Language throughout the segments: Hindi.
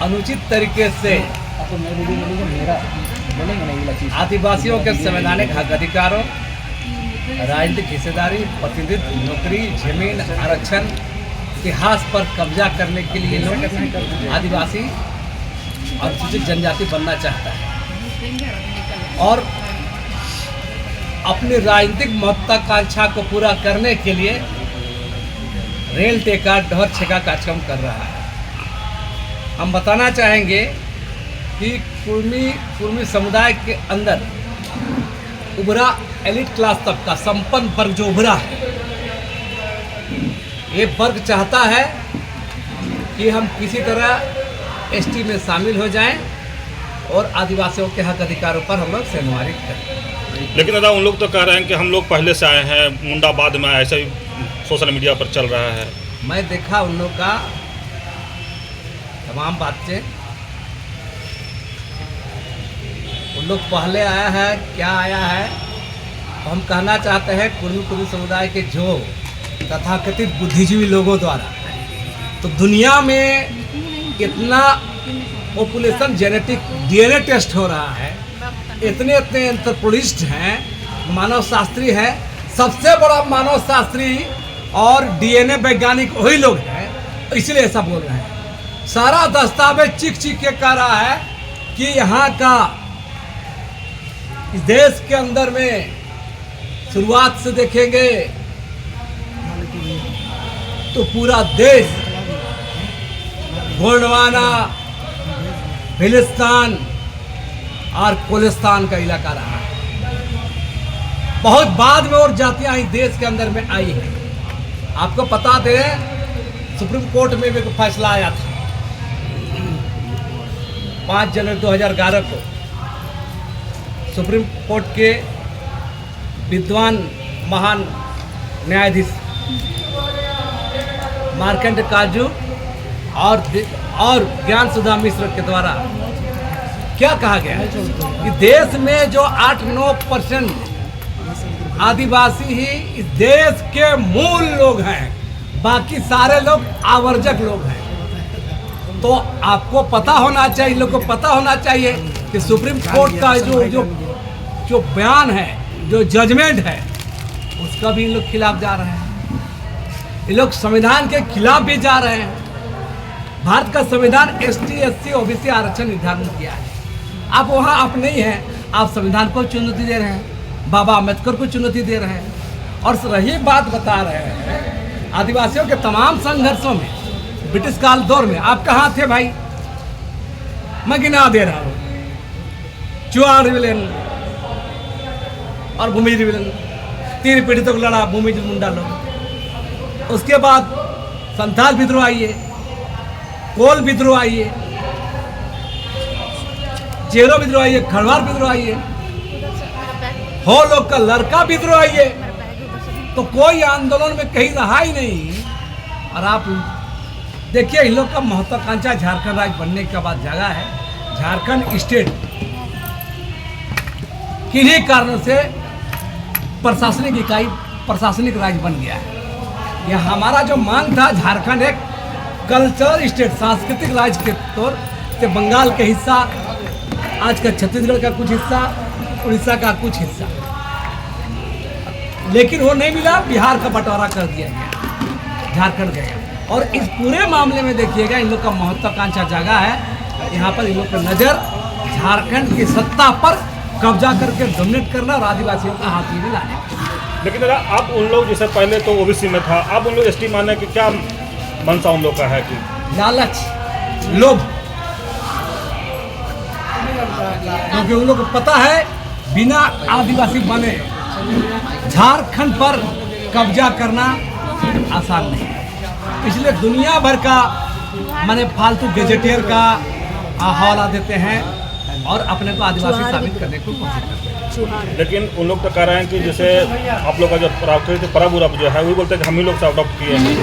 अनुचित तरीके से आदिवासियों के संवैधानिक हक अधिकारों, राजनीतिक हिस्सेदारी, प्रतिनिधित्व, नौकरी, जमीन, आरक्षण, इतिहास पर कब्जा करने के लिए लोग आदिवासी अनुसूचित जनजाति बनना चाहता है और अपनी राजनीतिक महत्वाकांक्षा को पूरा करने के लिए रेल टेका ढहर छेका कार्यक्रम कर रहा है। हम बताना चाहेंगे कि कुर्मी समुदाय के अंदर उभरा एलिट क्लास तक का संपन्न वर्ग जो उभरा है, ये वर्ग चाहता है कि हम किसी तरह एसटी में शामिल हो जाएं और आदिवासियों के हक अधिकारों पर हम लोग सेवानिवृत्त करें। लेकिन दादा उन लोग तो कह रहे हैं कि हम लोग पहले से आए हैं, मुंडा बाद में आए, ऐसा ही सोशल मीडिया पर चल रहा है। मैं देखा उन लोग का तमाम बातें, उन लोग पहले आया है क्या आया है। हम कहना चाहते हैं कुर्मी समुदाय के जो तथाकथित बुद्धिजीवी लोगों द्वारा तो दुनिया में इतना पॉपुलेशन जेनेटिक डीएनए टेस्ट हो रहा है, इतने एंथ्रोपोलॉजिस्ट हैं, मानव शास्त्री हैं, सबसे बड़ा मानव शास्त्री और डीएनए वैज्ञानिक वही लोग हैं, इसलिए ऐसा बोल रहे हैं। सारा दस्तावेज चिक के कह रहा है कि यहाँ का इस देश के अंदर में शुरुआत से देखेंगे तो पूरा देश गोंडवाना, भिलिस्तान और कोलिस्तान का इलाका रहा है। बहुत बाद में और जातियां इस देश के अंदर में आई हैं। आपको पता दें सुप्रीम कोर्ट में भी एक फैसला आया था 5 जनवरी 2011 को। सुप्रीम कोर्ट के विद्वान महान न्यायाधीश मार्कंड काजू और ज्ञान सुधा मिश्र के द्वारा क्या कहा गया है कि देश में जो 8-9% आदिवासी ही इस देश के मूल लोग हैं, बाकी सारे लोग आवर्जक लोग हैं। तो आपको पता होना चाहिए, लोग को पता होना चाहिए कि सुप्रीम कोर्ट का जो बयान है, जो जजमेंट है, उसका भी इन लोग खिलाफ जा रहे हैं। ये लोग संविधान के खिलाफ भी जा रहे हैं। भारत का संविधान ST SC OBC आरक्षण निर्धारण किया है। आप वहाँ आप नहीं हैं, आप संविधान को चुनौती दे रहे हैं, बाबा अम्बेडकर को चुनौती दे रहे हैं। और रही बात बता रहे हैं आदिवासियों के तमाम संघर्षों में ब्रिटिश काल दौर में आप कहाँ थे भाई? मैं गिना दे रहा हूँ, चुआड़ रिविलन और भूमि रिविलन, 3 पीढ़ी तक लड़ा भूमि मुंडा लोग। उसके बाद संथाल विद्रोह आइए, कोल विद्रोह आइए, चेरो विद्रोह आइए, खड़वार विद्रोह आइए, हो लोग का लड़का विद्रोह आइए। तो कोई आंदोलन में कहीं रहा ही नहीं। और आप देखिए इन लोग का महत्वाकांक्षा झारखंड राज्य बनने के बाद जगह है। झारखंड स्टेट किन्हीं कारणों से प्रशासनिक इकाई, प्रशासनिक राज्य बन गया है। यह हमारा जो मांग था, झारखंड एक कल्चरल स्टेट, सांस्कृतिक राज्य के तौर से बंगाल के हिस्सा, आज का छत्तीसगढ़ का कुछ हिस्सा, उड़ीसा का कुछ हिस्सा, लेकिन वो नहीं मिला। बिहार का बंटवारा कर दिया गया, झारखंड गया। और इस पूरे मामले में देखिएगा इन लोग का महत्वाकांक्षा जगह है। यहाँ पर इन लोग का नज़र झारखंड की सत्ता पर कब्जा करके डोमिनेट करना और आदिवासियों का हाथ में लाने। लेकिन दादा आप उन लोग जैसे पहले तो OBC में था, अब उन लोग ST मानने की क्या मनसा उन लोग का है? कि लालच, लोभ, क्योंकि उन लोग को पता है बिना आदिवासी बने झारखंड पर कब्जा करना आसान नहीं है। इसलिए दुनिया भर का माने फालतू गैजेटियर का हवाला देते हैं और अपने को आदिवासी साबित करने की कोशिश करते हैं। लेकिन उन लोग तो कह रहे हैं कि जैसे आप लोग का जो प्राकृतिक परब उरब जो है, वो बोलते हैं कि हम ही लोग से अडॉप्ट किए हैं।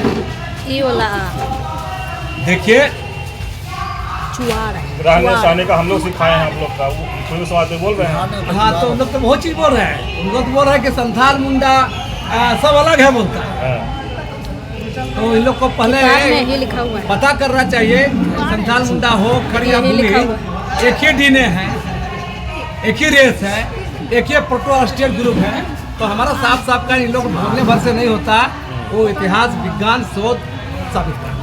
देखिए रहने सहने का हम लोग सिखाए हैं, हम लोग का वो सवाल पे बोल रहे हैं। हाँ, तो उन लोग तो बहुत चीज़ बोल रहे हैं। उन लोग तो बोल रहे हैं कि संथाल मुंडा सब अलग है बोलता है। तो इन लोग को पहले लिखा हुआ है। पता करना चाहिए संथाल मुंडा हो खड़िया यही भूमि, लिखा हुआ एक ही डीएनए है, एक ही रेस है, एक ही प्रोटो स्टेट ग्रुप है। तो हमारा साफ साफ का इन लोग बोलने भर से नहीं होता, वो इतिहास विज्ञान शोध साबित करता है।